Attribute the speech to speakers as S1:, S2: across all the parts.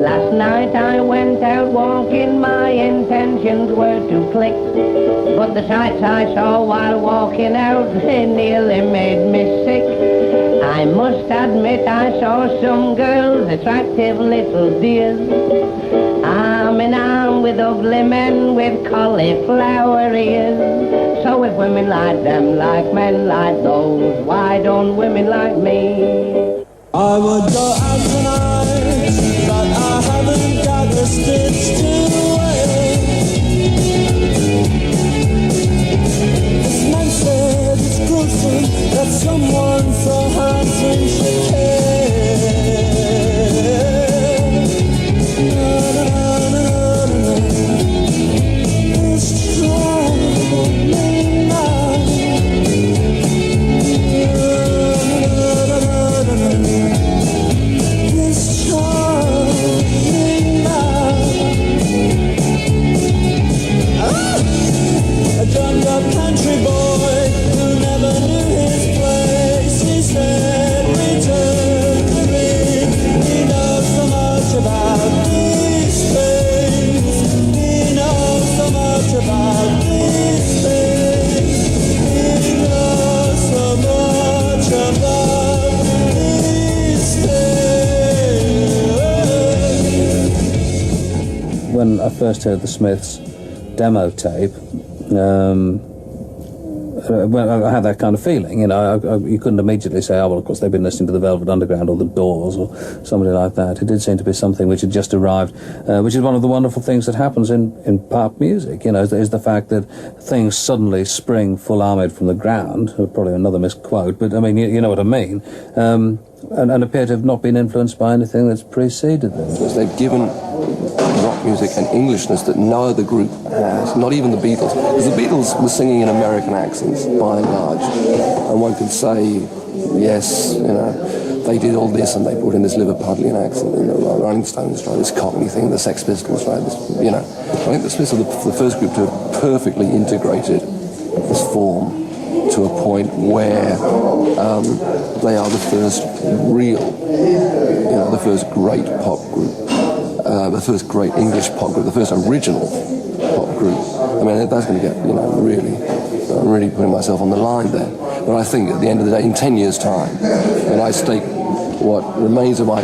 S1: Last night I went out walking, my intentions were to click, but the sights I saw while walking out, they nearly made me sick. I must admit I saw some girls, attractive little dears, arm in arm with ugly men with cauliflower ears. So if women like them, like men like those, why don't women like me?
S2: I would go out tonight, but I haven't got the stitch to wear. This man said it's crucial that someone so handsome should care. Na, na, na, na, na. This trouble me now. Na, na, na, na, na. A drummed-up country boy who never knew his place. He said, return to me. He knows so much about these things. He knows so much about these things. He knows so much about these things.
S3: When I first heard the Smiths demo tape, well, I had that kind of feeling, you know. You couldn't immediately say, oh, well, of course they've been listening to the Velvet Underground or the Doors or somebody like that. It did seem to be something which had just arrived, which is one of the wonderful things that happens in pop music, you know, is the fact that things suddenly spring full-armed from the ground, probably another misquote, but I mean, you know what I mean, and appear to have not been influenced by anything that's preceded them.
S4: Because they've given rock music an Englishness that no other group has, not even the Beatles. Because the Beatles were singing in American accents, by and large. And one could say, yes, you know, they did all this and they brought in this Liverpudlian accent, and the Rolling Stones tried this Cockney thing, the Sex Pistols tried this, you know. I think the Smiths are the first group to have perfectly integrated this form to a point where they are the first real, you know, the first great pop group. The first great English pop group, the first original pop group. I mean, that's going to get, you know, really, I'm really putting myself on the line there. But I think at the end of the day, in 10 years' time, and I stake what remains of my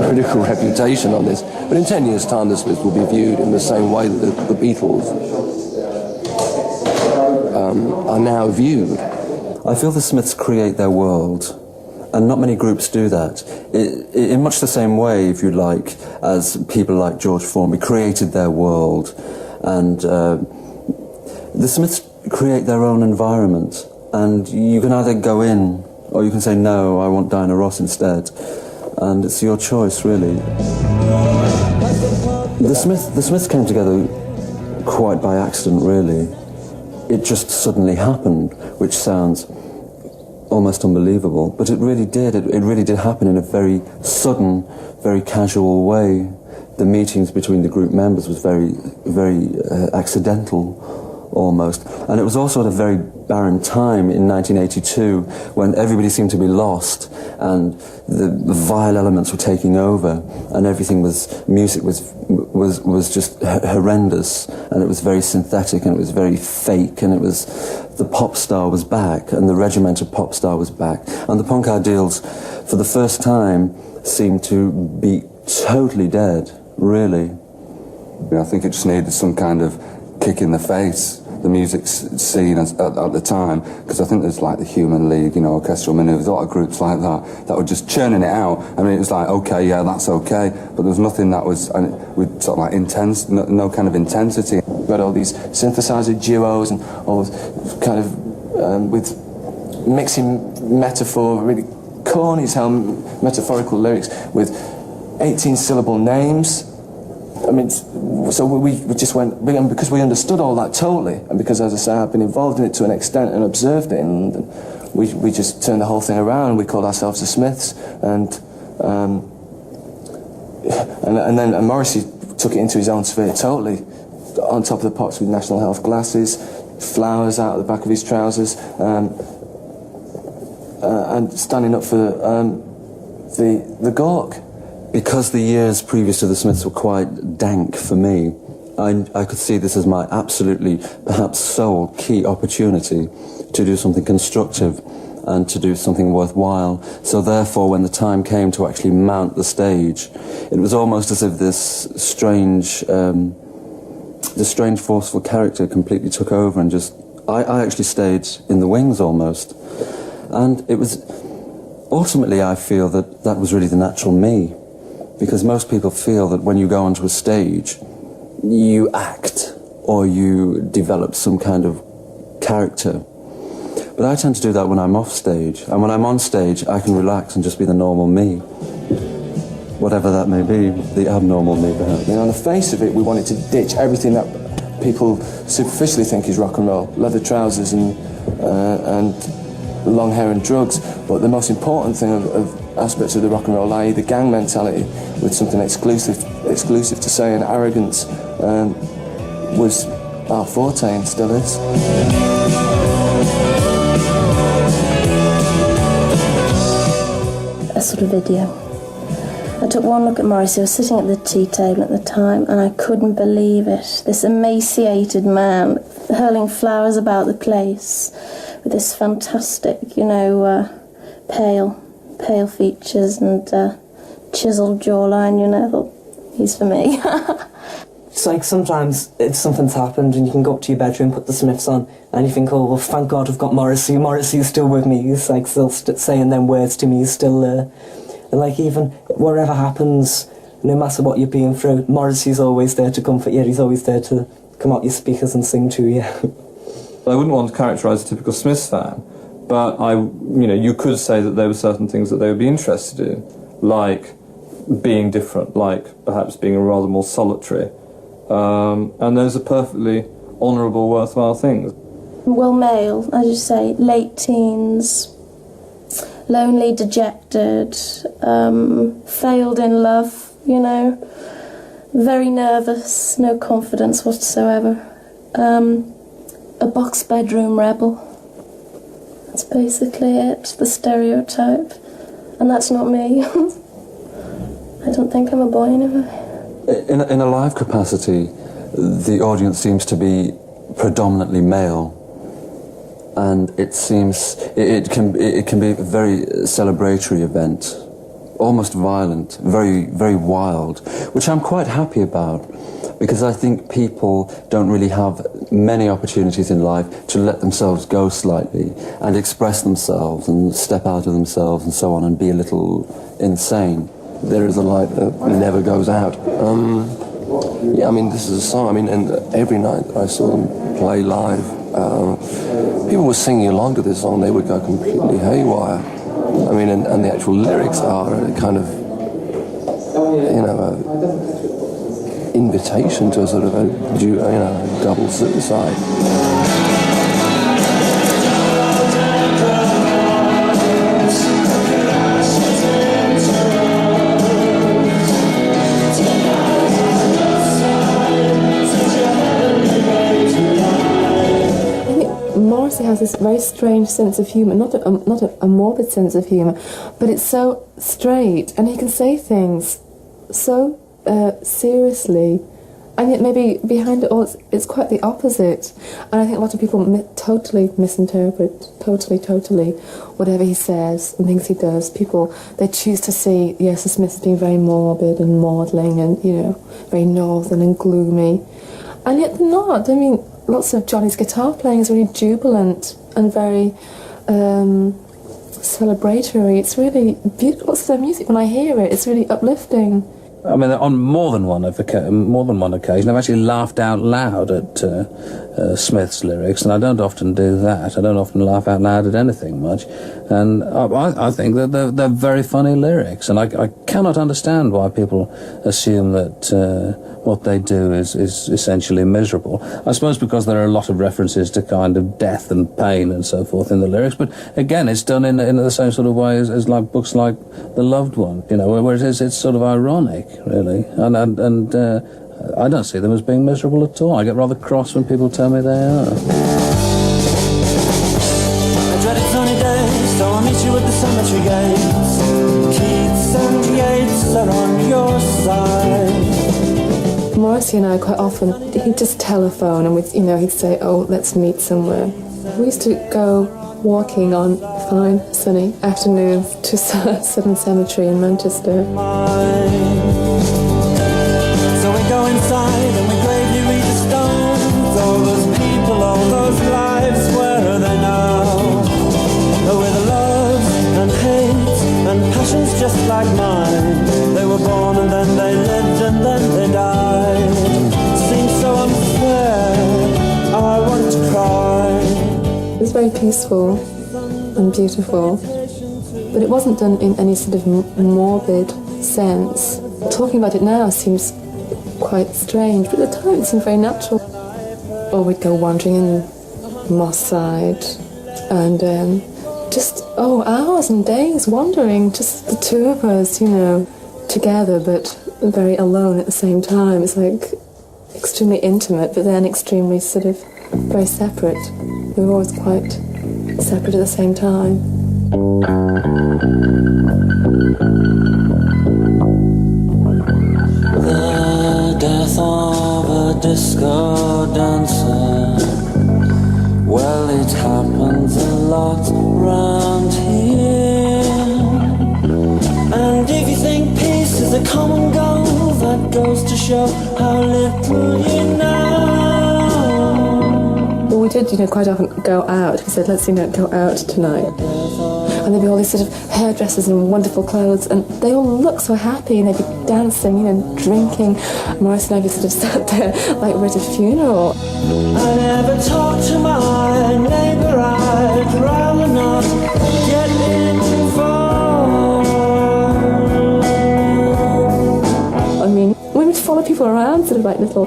S4: critical reputation on this, but in 10 years' time, the Smiths will be viewed in the same way that the Beatles are now viewed.
S5: I feel the Smiths create their world. And not many groups do that. In much the same way, if you like, as people like George Formby created their world. And the Smiths create their own environment. And you can either go in, or you can say, no, I want Diana Ross instead. And it's your choice, really. The Smiths came together quite by accident, really. It just suddenly happened, which sounds almost unbelievable, but it really did. It really did happen in a very sudden, very casual way. The meetings between the group members was very, very accidental, almost. And it was also at a very barren time in 1982 when everybody seemed to be lost and the vile elements were taking over and everything music was just horrendous, and it was very synthetic and it was very fake, and the pop star was back and the regimented pop star was back, and the punk ideals for the first time seemed to be totally dead, really.
S6: I think it just needed some kind of kick in the face, the music scene at the time, because I think there's like the Human League, you know, Orchestral Manoeuvres, a lot of groups like that were just churning it out. I mean, it was like, okay, yeah, that's okay, but there was nothing that was with sort of like intense, no kind of intensity.
S4: We've got all these synthesizer duos and all kind of with mixing metaphor, really corny as hell metaphorical lyrics with 18-syllable names. I mean, so we just went, and because we understood all that totally, and because, as I say, I've been involved in it to an extent and observed it in London, we just turned the whole thing around, and we called ourselves the Smiths, and then Morrissey took it into his own sphere totally, on top of the pops with National Health glasses, flowers out of the back of his trousers, and standing up for the Gawk.
S5: because the years previous to the Smiths were quite dank for me, I could see this as my absolutely, perhaps sole key opportunity to do something constructive and to do something worthwhile. So therefore, when the time came to actually mount the stage, it was almost as if this strange forceful character completely took over and just... I actually stayed in the wings almost. And it was... Ultimately, I feel that that was really the natural me. Because most people feel that when you go onto a stage, you act or you develop some kind of character. But I tend to do that when I'm off stage. And when I'm on stage, I can relax and just be the normal me. Whatever that may be, the abnormal me, perhaps.
S4: I mean, on the face of it, we wanted to ditch everything that people superficially think is rock and roll. Leather trousers and long hair and drugs. But the most important thing of aspects of the rock and roll, i.e. the gang mentality, with something exclusive to say, and arrogance, was our forte and still is.
S7: A sort of video. I took one look at Morrissey. I was sitting at the tea table at the time, and I couldn't believe it. This emaciated man hurling flowers about the place with this fantastic, pale features and chiselled jawline, I thought, he's for me.
S8: It's like sometimes something's happened and you can go up to your bedroom, put the Smiths on, and you think, oh, well, thank God I've got Morrissey. Morrissey's still with me. He's like still saying them words to me. He's still there. And like even whatever happens, no matter what you're being through, Morrissey's always there to comfort you. He's always there to come out your speakers and sing to you.
S9: I wouldn't want to characterise a typical Smiths fan, but you could say that there were certain things that they would be interested in, like being different, like perhaps being rather more solitary. And those are perfectly honourable, worthwhile things.
S7: Well, male, as you say, late teens, lonely, dejected, failed in love, very nervous, no confidence whatsoever. A box bedroom rebel. That's basically it, the stereotype. And that's not me. I don't think I'm a boy anyway.
S5: In a live capacity, the audience seems to be predominantly male, and it seems it can be a very celebratory event, almost violent, very, very wild, which I'm quite happy about, because I think people don't really have many opportunities in life to let themselves go slightly and express themselves and step out of themselves and so on and be a little insane.
S4: There is a light that never goes out. This is a song. And every night I saw them play live. People were singing along to this song. They would go completely haywire. And the actual lyrics are a kind of, invitation to a sort of a double suicide.
S10: Morrissey has this very strange sense of humour, not a morbid sense of humour, but it's so straight, and he can say things so seriously, and yet maybe behind it all it's quite the opposite. And I think a lot of people totally misinterpret, totally, whatever he says and things he does. People, they choose to see, yes, the Smiths being very morbid and maudling and, very northern and gloomy, and yet they're not. Lots of Johnny's guitar playing is really jubilant and very celebratory. It's really beautiful. Lots of their music, when I hear it, it's really uplifting.
S3: On more than one occasion, I've actually laughed out loud at Smith's lyrics, and I don't often do that. I don't often laugh out loud at anything much, and I think that they're very funny lyrics, and I cannot understand why people assume that what they do is essentially miserable. I suppose because there are a lot of references to kind of death and pain and so forth in the lyrics, but again, it's done in the same sort of way as like books like The Loved One, where it's sort of ironic, really, and I don't see them as being miserable at all. I get rather cross when people tell me they are.
S2: I dreaded sunny days, so I'll meet you at the cemetery gates. Keats and Yeats are on
S10: Morrissey and I quite often, he'd just telephone and he'd say, oh, let's meet somewhere. We used to go walking on fine, sunny afternoons to Southern Cemetery in Manchester.
S2: So we go inside and we gravely read the stones. All those people, all those lives, where are they now? With love and hate and passions just like mine. They were born and then they lived and then they died. Seems so unfair, I want to cry.
S10: It was very peaceful and beautiful, but it wasn't done in any sort of morbid sense. Talking about it now seems quite strange, but at the time it seemed very natural. Or we'd go wandering in Moss Side and just hours and days wandering, just the two of us, together but very alone at the same time. It's like extremely intimate, but then extremely sort of very separate. We were always quite separate at the same time.
S2: The death of a disco dancer. Well, it happens a lot round here. And if you think peace is a common goal, that goes to show how little you know.
S10: Well, we did, quite often go out. We said, let's, go out tonight. And there'd be all these sort of hairdressers in wonderful clothes, and they all look so happy, and they'd be dancing, drinking. Morris and I'd be sort of sat there like we're at a funeral.
S2: I never talk to my neighbour, I'd rather not get involved.
S10: I mean, we would follow people around, sort of like little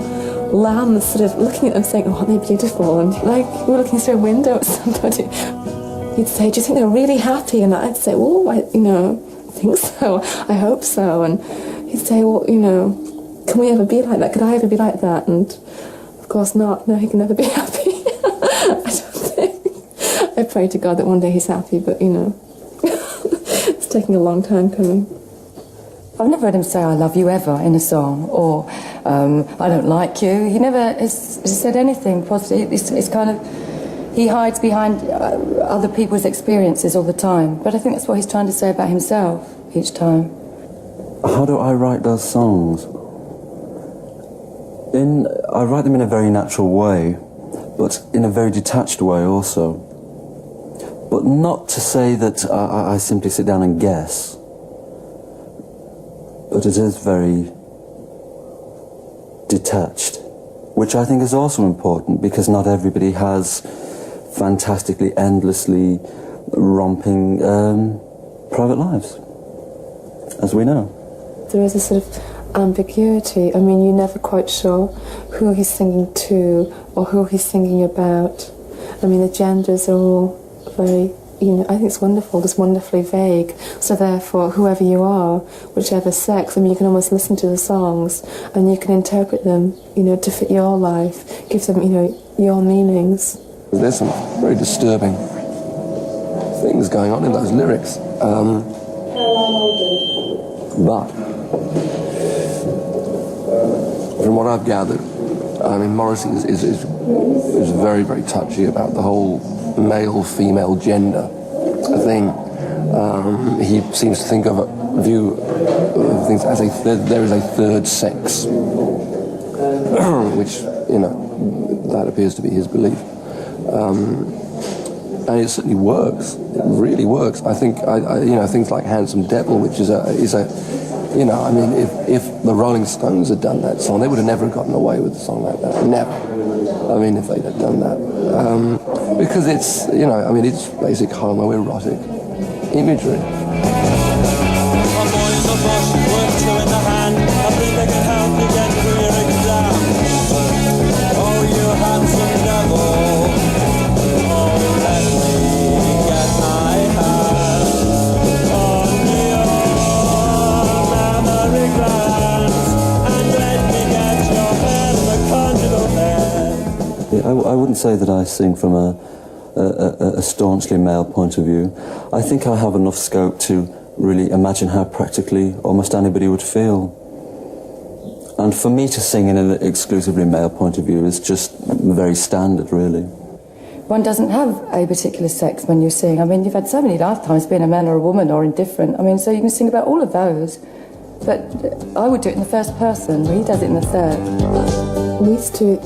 S10: lambs, sort of looking at them saying, oh, aren't they beautiful? And like, we were looking through a window at somebody. He'd say, do you think they're really happy? And I'd say, well, I think so. I hope so. And he'd say, well, can we ever be like that? Could I ever be like that? And of course not. No, he can never be happy. I don't think. I pray to God that one day he's happy, but, it's taking a long time coming.
S11: I've never heard him say I love you ever in a song, or I don't like you. He never has said anything positive. It's kind of, he hides behind other people's experiences all the time. But I think that's what he's trying to say about himself each time.
S5: How do I write those songs? I write them in a very natural way, but in a very detached way also. But not to say that I simply sit down and guess. But it is very detached, which I think is also important, because not everybody has fantastically, endlessly romping private lives, as we know.
S10: There is a sort of ambiguity. I mean, you're never quite sure who he's singing to or who he's singing about. I mean, the genders are all very, I think it's wonderful, just wonderfully vague. So therefore, whoever you are, whichever sex, I mean, you can almost listen to the songs and you can interpret them, to fit your life, give them, your meanings.
S4: There's some very disturbing things going on in those lyrics. But from what I've gathered, I mean, Morrissey is very, very touchy about the whole male-female gender thing. He seems to think of a view of things as there is a third sex, which, that appears to be his belief. And it certainly works. It really works. I think, things like "Handsome Devil," which is a I mean, if the Rolling Stones had done that song, they would have never gotten away with a song like that. Never. I mean, if they'd have done that, because it's, it's basic homoerotic imagery.
S5: I wouldn't say that I sing from a staunchly male point of view. I think I have enough scope to really imagine how practically almost anybody would feel. And for me to sing in an exclusively male point of view is just very standard, really.
S11: One doesn't have a particular sex when you sing. I mean, you've had so many lifetimes being a man or a woman or indifferent. I mean, so you can sing about all of those. But I would do it in the first person, he does it in the third.
S10: We used to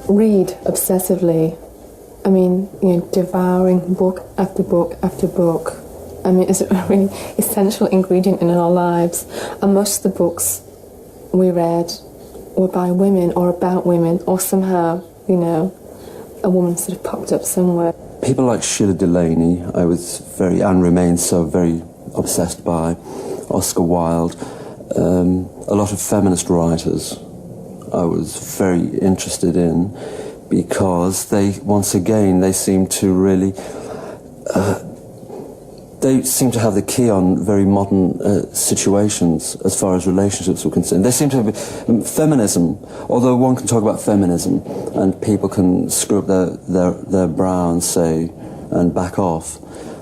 S10: read obsessively. I mean, you know, devouring book after book after book. I mean, it's a really essential ingredient in our lives. And most of the books we read were by women or about women, or somehow, you know, a woman sort of popped up somewhere.
S5: People like Sheila Delaney, I was very, and remain so very obsessed by. Oscar Wilde, a lot of feminist writers I was very interested in, because they, once again, they seem to really, they seem to have the key on very modern situations as far as relationships were concerned. They seem to have feminism, although one can talk about feminism and people can screw up their brow and say, and back off.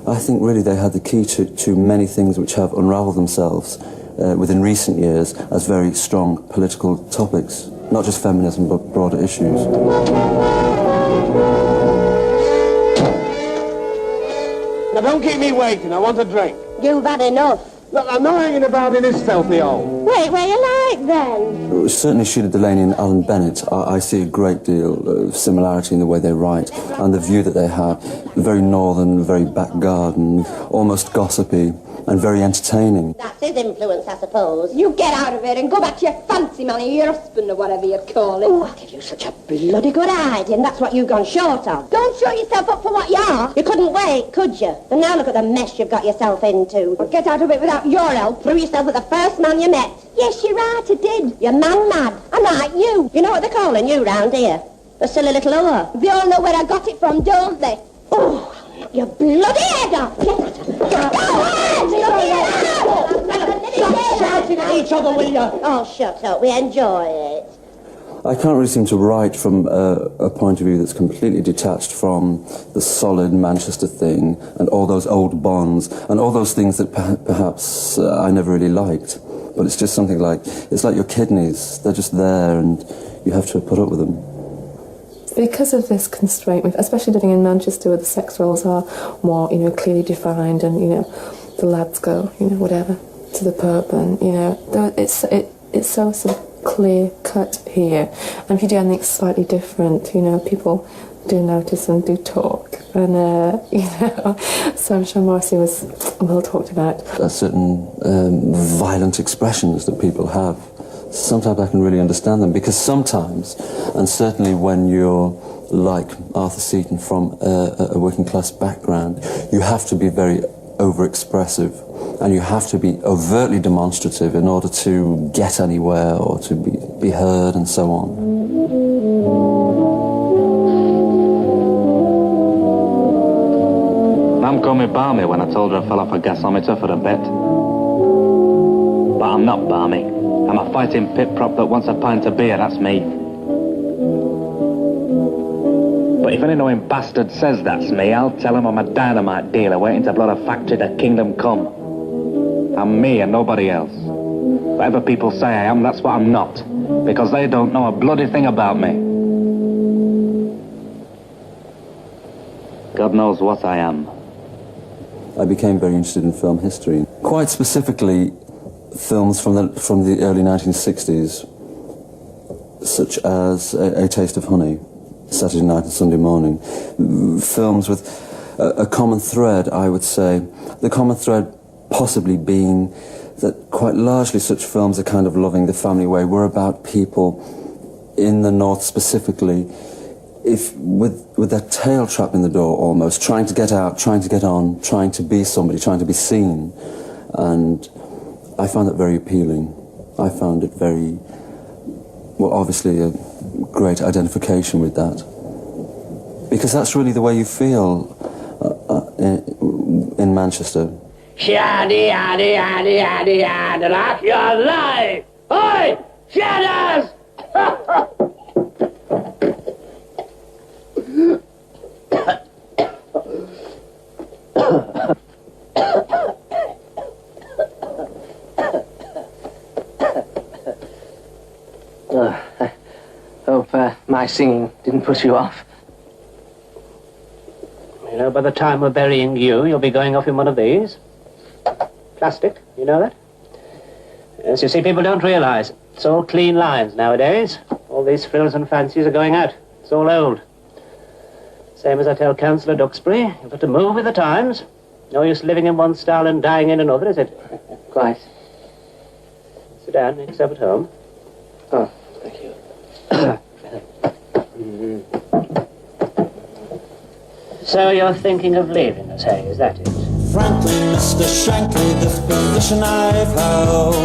S5: I think really they had the key to many things which have unravelled themselves within recent years as very strong political topics, not just feminism but broader issues.
S12: Now don't keep me waiting, I want a drink.
S1: You've had enough.
S12: Look, I'm not hanging about in this filthy hole.
S1: Wait, where you like then?
S5: Certainly Sheila Delaney and Alan Bennett, I see a great deal of similarity in the way they write and the view that they have. Very northern, very back garden, almost gossipy and very entertaining.
S1: That's his influence, I suppose. You get out of it and go back to your fancy man or your husband or whatever you call him. Oh, I'll give you such a bloody good hiding. That's what you've gone short of. Don't shut yourself up for what you are. You couldn't wait, could you? And now look at the mess you've got yourself into. Well, get out of it without your help. Threw yourself at the first man you met. Yes, you're right, I did. You're man-mad. I'm like you. You know what they're calling you round here? A silly little whore. They all know where I got it from, don't they? Oh, your bloody head off. Go ahead!
S12: Stop shouting at each other, will you?
S1: Oh, shut up. We enjoy it.
S5: I can't really seem to write from a point of view that's completely detached from the solid Manchester thing and all those old bonds and all those things that perhaps I never really liked. But it's just something like, it's like your kidneys. They're just there and you have to put up with them.
S10: Because of this constraint, especially living in Manchester where the sex roles are more, you know, clearly defined and, you know, the lads go, you know, whatever, to the pub and, you know, it's so sort of clear cut here. And if you do anything slightly different, you know, people do notice and do talk. And, you know, so I'm sure Morrissey was well talked about.
S5: There are certain violent expressions that people have. Sometimes I can really understand them, because sometimes, and certainly when you're like Arthur Seaton from a working class background, you have to be very over-expressive and you have to be overtly demonstrative in order to get anywhere or to be heard and so on.
S13: Mum called me balmy when I told her I fell off a gasometer for a bet. But I'm not balmy. I'm a fighting pit prop that wants a pint of beer, that's me. But if any knowing bastard says that's me, I'll tell him I'm a dynamite dealer waiting to blow the factory to kingdom come. I'm me and nobody else. Whatever people say I am, that's what I'm not. Because they don't know a bloody thing about me. God knows what I am.
S5: I became very interested in film history. Quite specifically, films from the early 1960s, such as A Taste of Honey, Saturday Night and Sunday Morning. Films with a common thread, I would say. The common thread possibly being that quite largely such films are kind of loving the family way. We're about people in the North specifically, with their tail trapped in the door almost, trying to get out, trying to get on, trying to be somebody, trying to be seen. And I found that very appealing. I found it very, well, obviously a great identification with that. Because that's really the way you feel in Manchester.
S12: Shaddy, addy, addy, addy, addy, that's your life! Oi! Shadows!
S1: I hope my singing didn't put you off. You know, by the time we're burying you, you'll be going off in one of these. Plastic, you know that? Yes, you see, people don't realise. It's all clean lines nowadays. All these frills and fancies are going out. It's all old. Same as I tell Councillor Duxbury, you've got to move with the times. No use living in one style and dying in another, is it? Quite. Sit down, make yourself at home. Oh, thank you. So you're thinking of leaving us, hey? Is that it?
S2: Frankly, Mr. Shankly, this position I've held,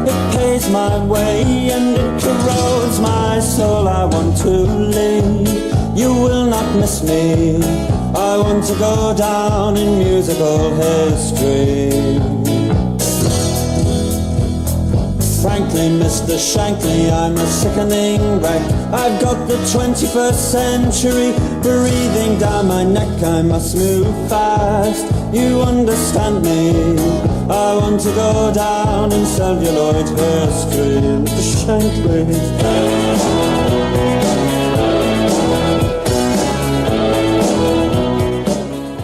S2: it pays my way and it corrodes my soul. I want to leave, you will not miss me. I want to go down in musical history. Frankly, Mr. Shankly, I'm a sickening wreck. I've got the 21st century breathing down my neck. I must move fast, you understand me. I want to go down in celluloid history. Mr. Shankly.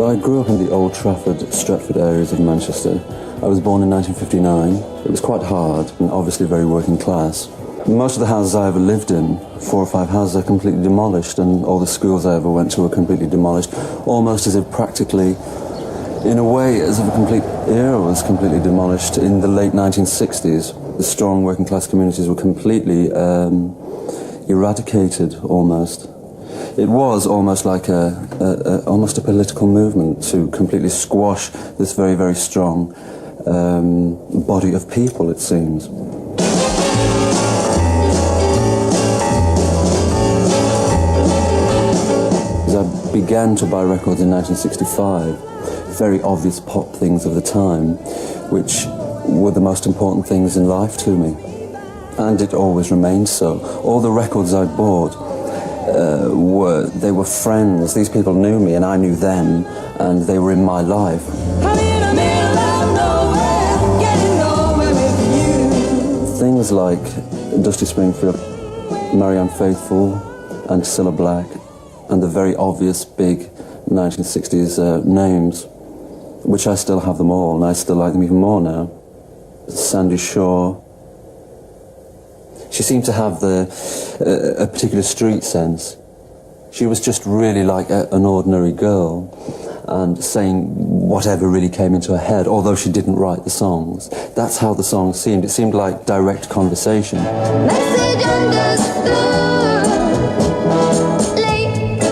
S5: I grew up in the Old Trafford, Stretford areas of Manchester. I was born in 1959. It was quite hard and obviously very working class. Most of the houses I ever lived in, 4 or 5 houses, are completely demolished, and all the schools I ever went to were completely demolished, almost as if practically, in a way, as if a complete era was completely demolished. In the late 1960s, the strong working class communities were completely eradicated, almost. It was almost like almost a political movement to completely squash this very, very strong body of people, it seems. As I began to buy records in 1965, very obvious pop things of the time, which were the most important things in life to me. And it always remained so. All the records I bought they were friends. These people knew me and I knew them, and they were in my life. Things like Dusty Springfield, Marianne Faithfull, and Cilla Black, and the very obvious big 1960s names, which I still have them all, and I still like them even more now. Sandy Shaw. She seemed to have a particular street sense. She was just really like an ordinary girl, and saying whatever really came into her head, although she didn't write the songs. That's how the songs seemed. It seemed like direct conversation.
S14: Message understood. Late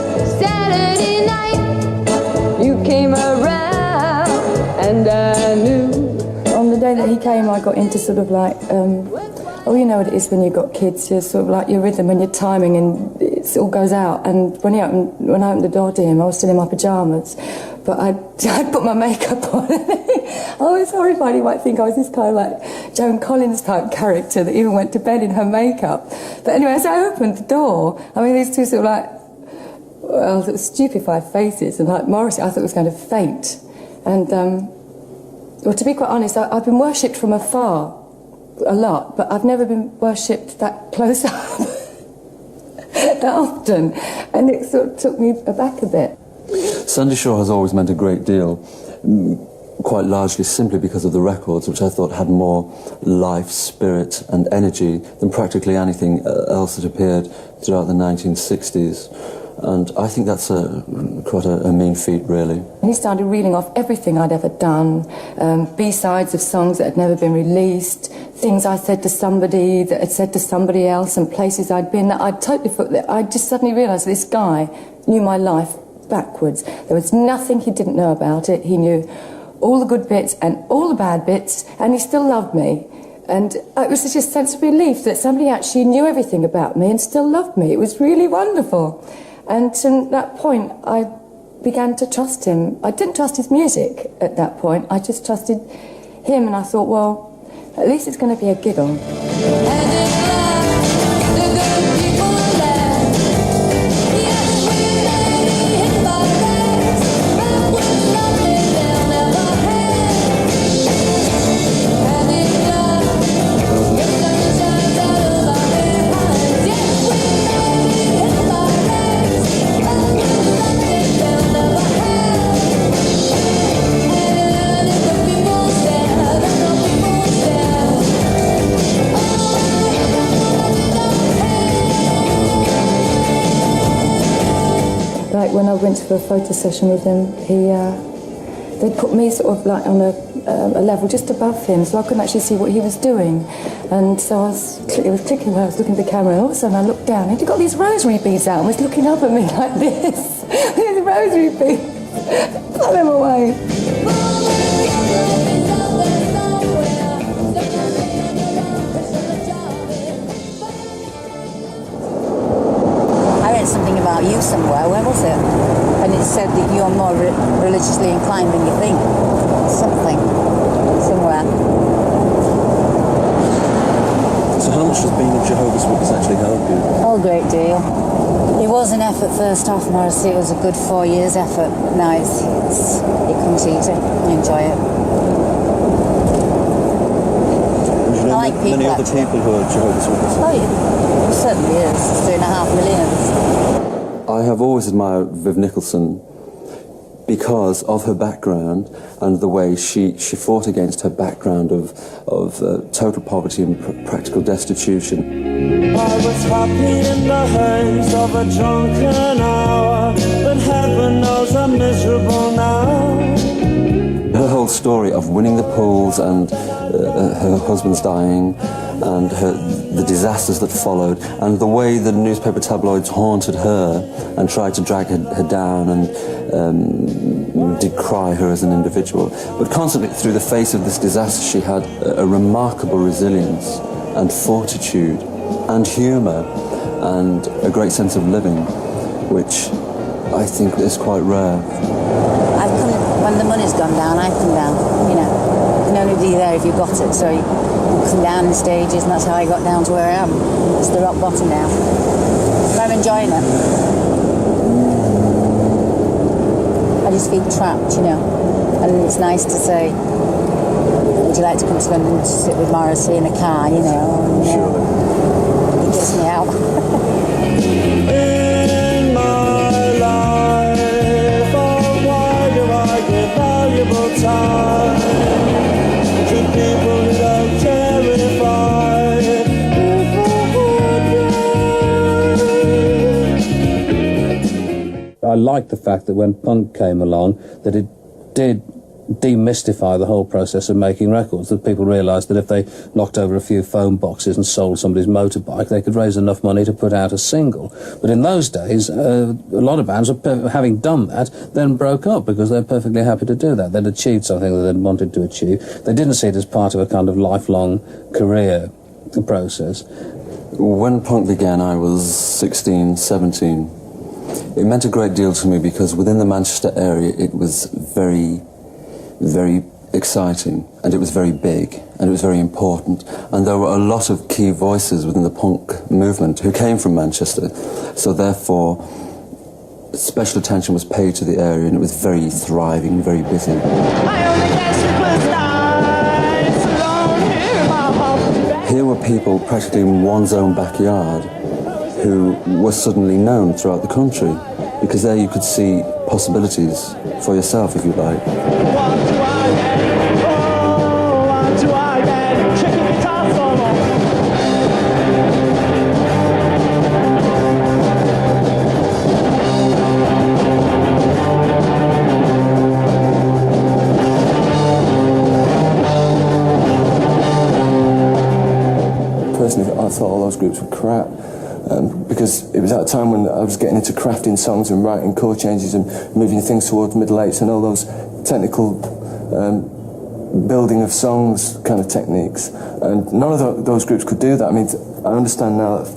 S14: Saturday night, you came around and I knew.
S11: On the day that he came, I got into sort of like, oh, you know what it is when you've got kids, you're sort of like your rhythm and your timing, and it all goes out. And when I opened the door to him, I was still in my pyjamas, but I'd put my makeup on. I was horrified. He might think I was this kind of like Joan Collins type character that even went to bed in her makeup. But anyway, as I opened the door, I mean, these two sort of like, well, sort of stupefied faces, and like Morrissey, I thought was going to faint. And, well, to be quite honest, I've been worshipped from afar a lot, but I've never been worshipped that close up that often, and it sort of took me aback a bit.
S5: Sandy Shaw has always meant a great deal, quite largely simply because of the records, which I thought had more life, spirit and energy than practically anything else that appeared throughout the 1960s. And I think that's quite a mean feat, really.
S11: He started reeling off everything I'd ever done, B-sides of songs that had never been released, things I said to somebody that had said to somebody else, and places I'd been that I'd totally forgot. I just suddenly realised this guy knew my life backwards. There was nothing he didn't know about it. He knew all the good bits and all the bad bits, and he still loved me. And it was just a sense of relief that somebody actually knew everything about me and still loved me. It was really wonderful. And from that point, I began to trust him. I didn't trust his music at that point. I just trusted him, and I thought, well, at least it's going to be a giggle. when I went for a photo session with him, they put me sort of like on a level just above him, so I couldn't actually see what he was doing. And so it was clicking when I was looking at the camera, and all of a sudden I looked down, and he'd got these rosary beads out and was looking up at me like this. These rosary beads. Put them away.
S15: I read something about you somewhere. Where was it? And it said that you're more religiously inclined than you think. Something. Somewhere.
S5: So how much does being a Jehovah's Witness actually help you?
S15: Oh, a great deal. It was an effort first off, Morrissey. It was a good 4 years effort. But now it comes easy. I enjoy it.
S5: And you know
S15: I like people,
S5: many other people who are Jehovah's Witnesses?
S15: Oh, yeah. It certainly is. 3.5 million of us.
S5: I have always admired Viv Nicholson because of her background and the way she fought against her background of total poverty and practical destitution.
S2: I was happy in the haze of a drunken hour, but heaven knows I'm miserable now.
S5: Her whole story of winning the polls and her husband's dying and the disasters that followed, and the way the newspaper tabloids haunted her and tried to drag her down and decry her as an individual. But constantly, through the face of this disaster, she had a remarkable resilience and fortitude and humour and a great sense of living, which I think is quite rare.
S15: When the money's gone down, I've come down, you know. You can only be there if you've got it, so you come down in stages, and that's how I got down to where I am. It's the rock bottom now. But I'm enjoying it. I just feel trapped, you know. And it's nice to say, would you like to come to London to sit with Morrissey in a car, you know? And, it gets me out.
S2: In my life, oh, why do I give valuable time to people who don't care if
S3: I like the fact that when punk came along, that it did demystify the whole process of making records, that people realised that if they knocked over a few phone boxes and sold somebody's motorbike, they could raise enough money to put out a single. But in those days, a lot of bands, having done that, then broke up because they're perfectly happy to do that. They'd achieved something that they'd wanted to achieve. They didn't see it as part of a kind of lifelong career process.
S5: When punk began, I was 16, 17. It meant a great deal to me because within the Manchester area it was very, very exciting, and it was very big, and it was very important, and there were a lot of key voices within the punk movement who came from Manchester, so therefore special attention was paid to the area, and it was very thriving, very busy. Here were people practically in one's own backyard who were suddenly known throughout the country, because there you could see possibilities for yourself, if you like.
S4: Personally, I thought all those groups were crap. Because it was at a time when I was getting into crafting songs and writing chord changes and moving things towards middle eights and all those technical building of songs kind of techniques, and none of those groups could do that. I mean, I understand now that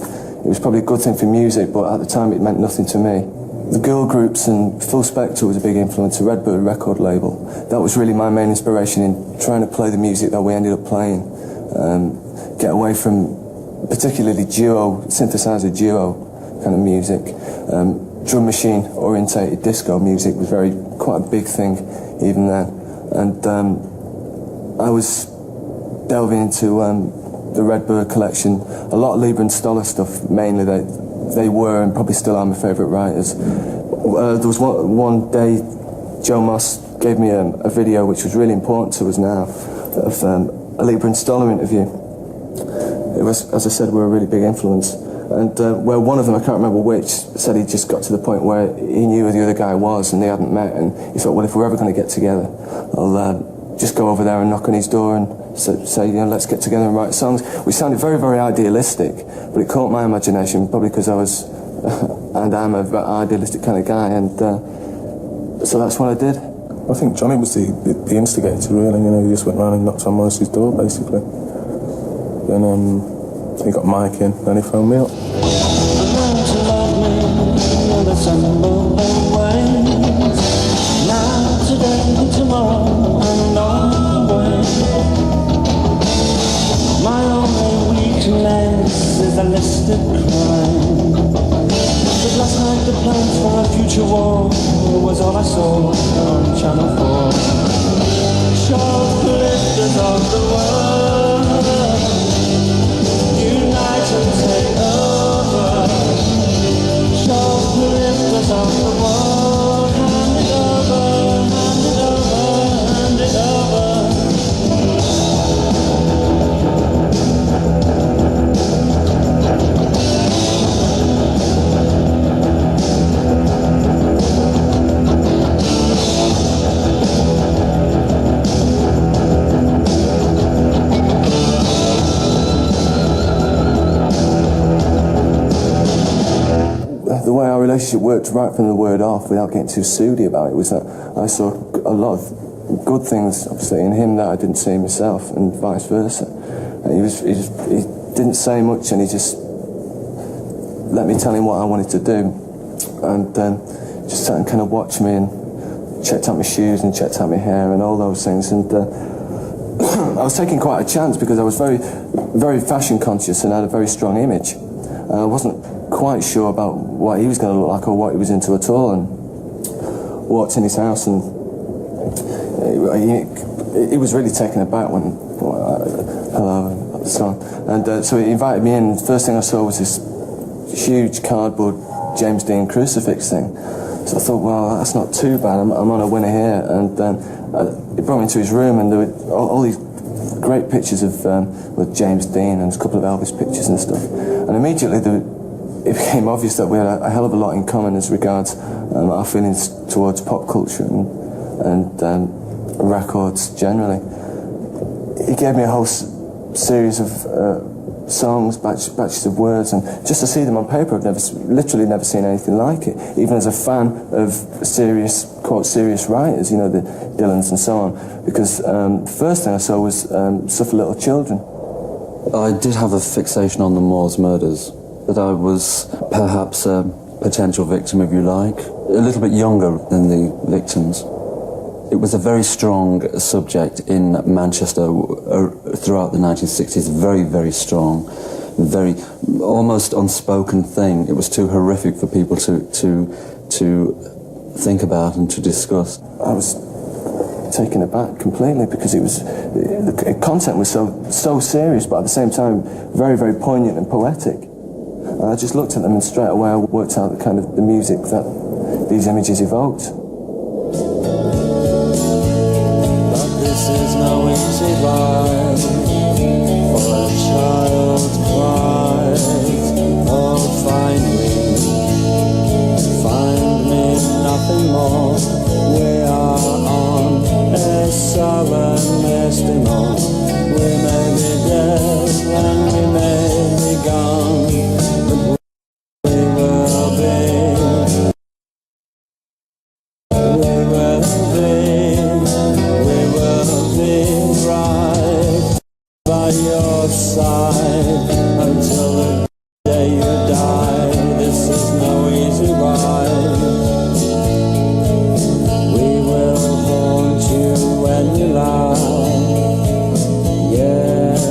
S4: it was probably a good thing for music, but at the time it meant nothing to me. The girl groups and Full Spectre was a big influence, the Redbird record label. That was really my main inspiration in trying to play the music that we ended up playing. Get away from particularly synthesizer duo kind of music. Drum machine orientated disco music was quite a big thing even then. And I was delving into the Redbird collection, a lot of Lieber and Stoller stuff mainly. They were and probably still are my favourite writers. There was one day Joe Moss gave me a video which was really important to us now, of a Lieber and Stoller interview. It was, as I said, were a really big influence. And where one of them, I can't remember which, said he just got to the point where he knew who the other guy was and they hadn't met, and he thought, well, if we're ever going to get together, I'll just go over there and knock on his door and say, you know, let's get together and write songs. We sounded very, very idealistic, but it caught my imagination, probably because I was, and I'm a idealistic kind of guy, and so that's what I did.
S16: I think Johnny was the instigator, really. You know, he just went round and knocked on Morrissey's door, basically. And he got Mike in, and he phoned me up.
S2: My only weakness is a listed crime. But last night the plans for a future war was all I saw on Channel 4. Shoplifters of the world, unite and take over. Shoplifters of the world, hand it over, hand it over, hand it over.
S4: The way our relationship worked right from the word off, without getting too soody about it, was that I saw a lot of good things, obviously, in him that I didn't see in myself, and vice versa. And he didn't say much, and he just let me tell him what I wanted to do, and just sat and kind of watched me and checked out my shoes and checked out my hair and all those things. And I was taking quite a chance because I was very, very fashion conscious and had a very strong image. I wasn't quite sure about what he was going to look like or what he was into at all, and walked in his house, and he was really taken aback when hello, so and so he invited me in. The first thing I saw was this huge cardboard James Dean crucifix thing. So I thought, well, that's not too bad. I'm on a winner here. And he brought me into his room, and there were all these great pictures of with James Dean and a couple of Elvis pictures and stuff. And immediately it became obvious that we had a hell of a lot in common as regards our feelings towards pop culture and records generally. He gave me a whole series of songs, batches of words, and just to see them on paper, I've literally never seen anything like it. Even as a fan of serious, quote, serious writers, you know, the Dylans and so on, because the first thing I saw was Suffer Little Children.
S5: I did have a fixation on the Moors murders, that I was perhaps a potential victim, if you like, a little bit younger than the victims. It was a very strong subject in Manchester throughout the 1960s, very, very strong, very almost unspoken thing. It was too horrific for people to think about and to discuss.
S4: I was taken aback completely because it was the content was so serious, but at the same time very, very poignant and poetic. And I just looked at them, and straight away I worked out the kind of the music that these images evoked.
S2: This is no easy ride for a child's pride. Oh, find me nothing more. We are on a southern misty morn. We may be dead and we may be gone, but we will be. By your side until the day you die. This is no easy ride. We will haunt you when you lie. Yes,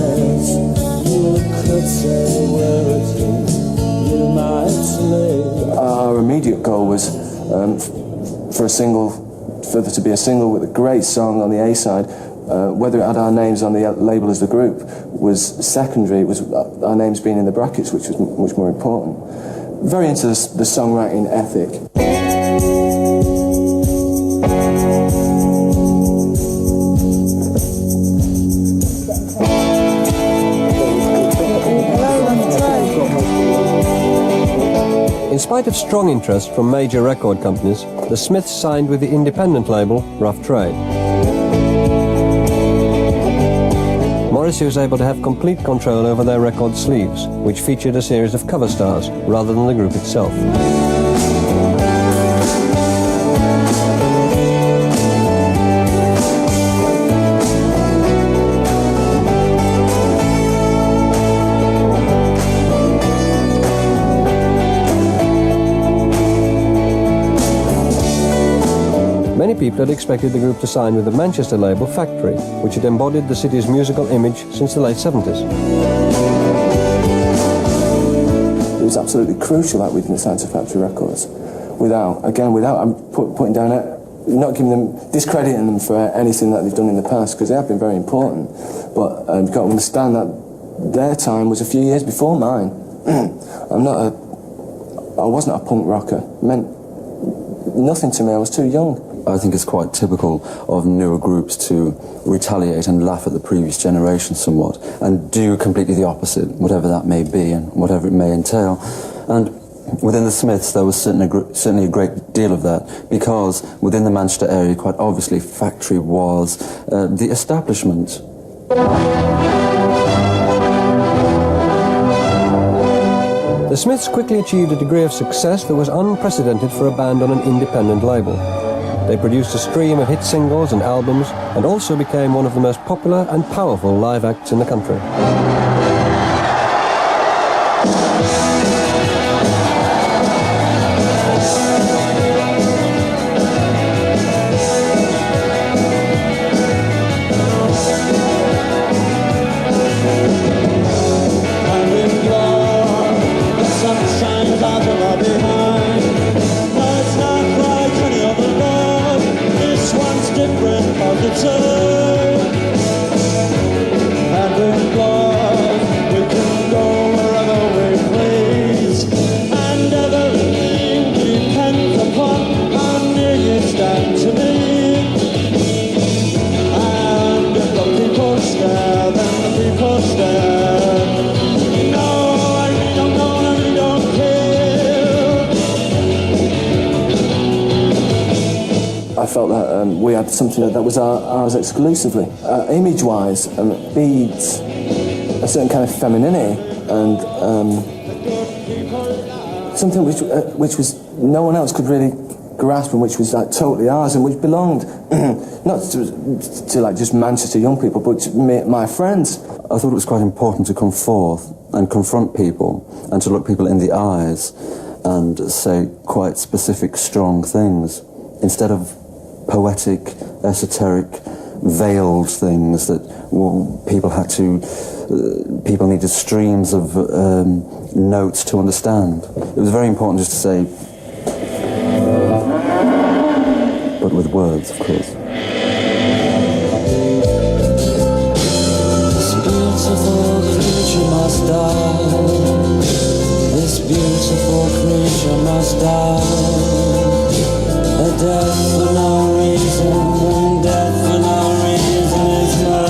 S2: you could say we're a team. You might slip.
S4: Our immediate goal was for there to be a single with a great song on the A side. Whether it had our names on the label as the group was secondary. It was our names being in the brackets, which was much more important. Very into the songwriting ethic.
S17: In spite of strong interest from major record companies, the Smiths signed with the independent label Rough Trade. Morrissey was able to have complete control over their record sleeves, which featured a series of cover stars rather than the group itself. Many people had expected the group to sign with the Manchester label Factory, which had embodied the city's musical image since the late 70s.
S16: It was absolutely crucial that we didn't sign to Factory Records. Without putting down not giving them, discrediting them for anything that they've done in the past, because they have been very important. But you've got to understand that their time was a few years before mine. I wasn't a punk rocker. It meant nothing to me, I was too young.
S5: I think it's quite typical of newer groups to retaliate and laugh at the previous generation somewhat and do completely the opposite, whatever that may be and whatever it may entail. And within the Smiths there was certainly a great deal of that, because within the Manchester area, quite obviously, Factory was the establishment.
S17: The Smiths quickly achieved a degree of success that was unprecedented for a band on an independent label. They produced a stream of hit singles and albums, and also became one of the most popular and powerful live acts in the country.
S16: I felt that we had something that was ours exclusively. Image-wise, beads, a certain kind of femininity, and something which was no one else could really grasp, and which was like totally ours, and which belonged not to like just Manchester young people, but to my friends.
S5: I thought it was quite important to come forth and confront people and to look people in the eyes and say quite specific, strong things, instead of poetic, esoteric, veiled things that people needed streams of notes to understand. It was very important just to say, but with words, of course.
S2: This beautiful creature must die. This beautiful creature must die. A death for no reason, death for no reason is murder.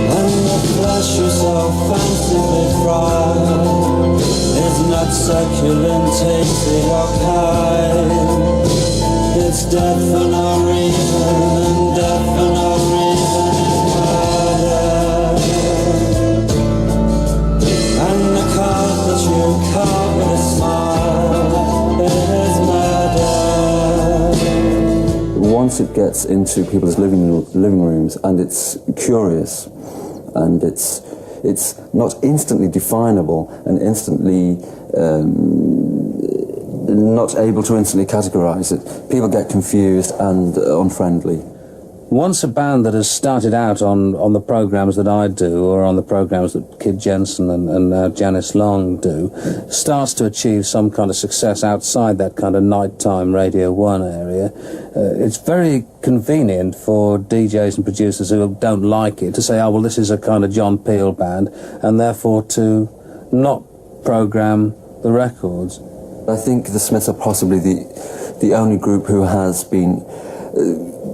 S2: And the flesh you so fancifully fry is not succulent, tasty or kind. It's death for no reason, and death for no reason is murder. And the cause that you carve with a smile,
S5: once it gets into people's living rooms, and it's curious, and it's not instantly definable and instantly not able to instantly categorize it, people get confused and unfriendly.
S3: Once a band that has started out on the programs that I do, or on the programs that Kid Jensen and Janice Long do, starts to achieve some kind of success outside that kind of nighttime Radio 1 area, it's very convenient for DJs and producers who don't like it to say, oh, well, this is a kind of John Peel band, and therefore to not program the records.
S5: I think the Smiths are possibly the only group who has been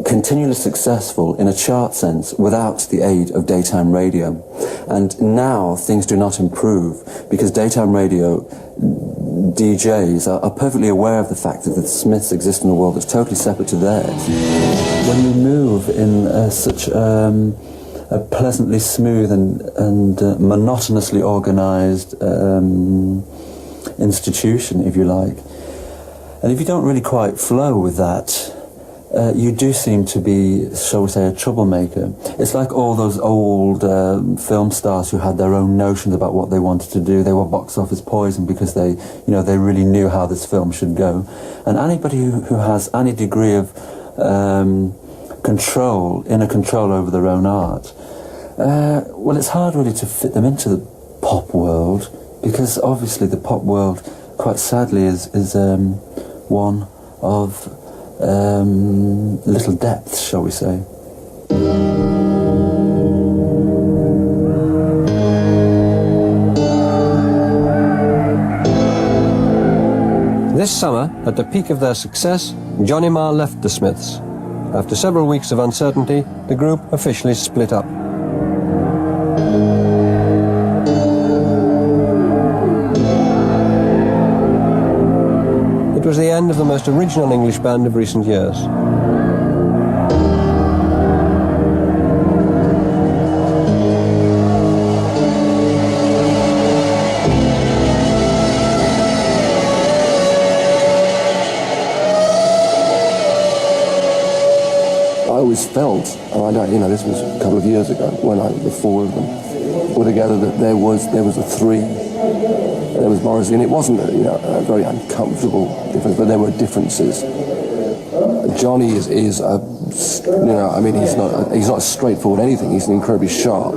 S5: continually successful in a chart sense without the aid of daytime radio. And now things do not improve because daytime radio DJs are perfectly aware of the fact that the Smiths exist in a world that's totally separate to theirs. When you move in such a pleasantly smooth and monotonously organised institution, if you like, and if you don't really quite flow with that, you do seem to be, shall we say, a troublemaker. It's like all those old film stars who had their own notions about what they wanted to do. They were box office poison because they really knew how this film should go. And anybody who has any degree of inner control over their own art, well, it's hard really to fit them into the pop world because obviously the pop world, quite sadly, is one of little depth, shall we say.
S17: This summer, at the peak of their success, Johnny Marr left the Smiths. After several weeks of uncertainty, the group officially split up. It was the end of the most original English band of recent years.
S4: I always felt, and I don't, this was a couple of years ago when the four of them were together, that there was a three. There was Morrissey, and it wasn't a very uncomfortable difference, but there were differences. Johnny is he's not straightforward anything. He's an incredibly sharp,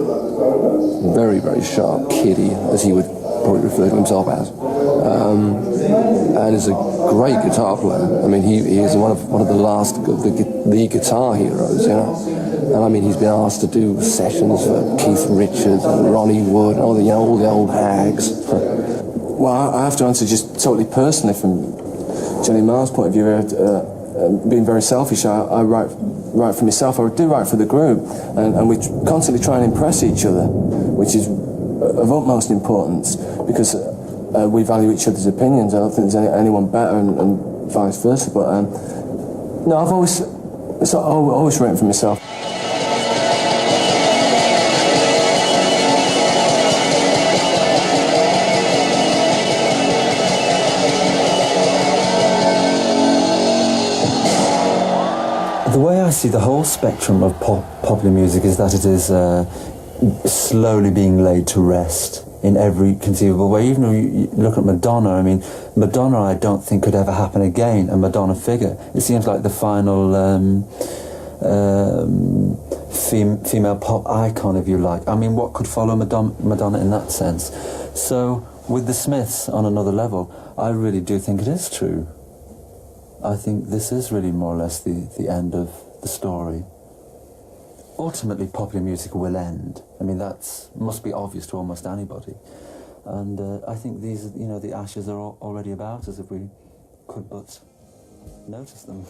S4: very, very sharp kiddie, as he would probably refer to himself as, and is a great guitar player. I mean, he is one of the last of the guitar heroes, And I mean, he's been asked to do sessions for Keith Richards and Ronnie Wood and all the old hags.
S16: Well, I have to answer just totally personally from Johnny Marr's point of view. Being very selfish, I write for myself. I do write for the group, and we constantly try and impress each other, which is of utmost importance because we value each other's opinions. I don't think there's anyone better, and vice versa. But no, I've always written for myself.
S5: The way I see the whole spectrum of popular music is that it is slowly being laid to rest in every conceivable way. Even when you look at Madonna, I mean, Madonna I don't think could ever happen again, a Madonna figure. It seems like the final female pop icon, if you like. I mean, what could follow Madonna in that sense? So, with the Smiths on another level, I really do think it is true. I think this is really more or less the end of the story. Ultimately, popular music will end. I mean, that must be obvious to almost anybody. And I think these, the ashes are already about us if we could but notice them.